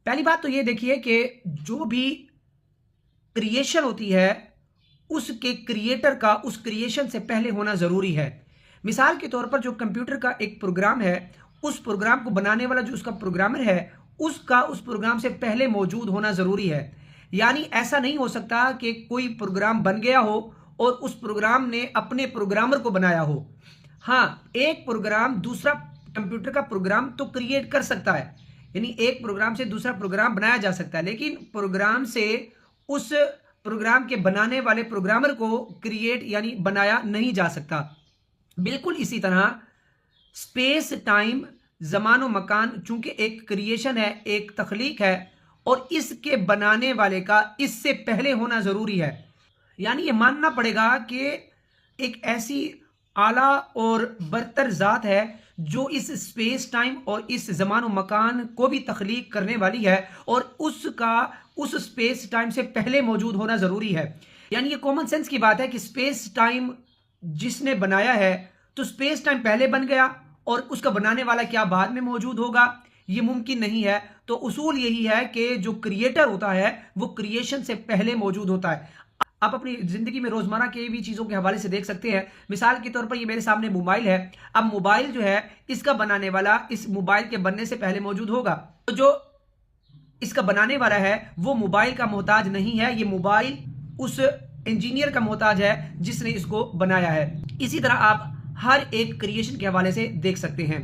पहली बात तो ये देखिए कि जो भी क्रिएशन होती है उसके क्रिएटर का उस क्रिएशन से पहले होना जरूरी है। मिसाल के तौर पर जो कंप्यूटर का एक प्रोग्राम है, उस प्रोग्राम को बनाने वाला जो उसका प्रोग्रामर है, उसका उस प्रोग्राम से पहले मौजूद होना जरूरी है। यानी ऐसा नहीं हो सकता कि कोई प्रोग्राम बन गया हो और उस प्रोग्राम ने अपने प्रोग्रामर को बनाया हो। हाँ, एक प्रोग्राम दूसरा कंप्यूटर का प्रोग्राम तो क्रिएट कर सकता है, यानी एक प्रोग्राम से दूसरा प्रोग्राम बनाया जा सकता है, लेकिन प्रोग्राम से उस प्रोग्राम के बनाने वाले प्रोग्रामर को क्रिएट यानी बनाया नहीं जा सकता। बिल्कुल इसी तरह स्पेस टाइम, जमान मकान चूंकि एक क्रिएशन है, एक तख्लीक है, और इसके बनाने वाले का इससे पहले होना जरूरी है। यानी ये मानना पड़ेगा कि एक ऐसी आला और बरतर ज़ात है जो इस स्पेस टाइम और इस ज़मान और मकान को भी तख्लीक करने वाली है, और उसका उस स्पेस टाइम से पहले मौजूद होना ज़रूरी है। यानी ये कॉमन सेंस की बात है कि स्पेस टाइम जिसने बनाया है तो स्पेस टाइम पहले बन गया और उसका बनाने वाला क्या बाद में मौजूद होगा, ये मुमकिन नहीं है। तो उसूल यही है कि जो क्रिएटर होता है वो क्रिएशन से पहले मौजूद होता है। आप अपनी जिंदगी में रोजमर्रा के भी चीजों के हवाले से देख सकते हैं। मिसाल के तौर पर ये मेरे सामने मोबाइल है। अब मोबाइल जो है, इसका बनाने वाला इस मोबाइल के बनने से पहले मौजूद होगा, तो जो इसका बनाने वाला है वो मोबाइल का मोहताज नहीं है, ये मोबाइल उस इंजीनियर का मोहताज है जिसने इसको बनाया है। इसी तरह आप हर एक क्रिएशन के हवाले से देख सकते हैं।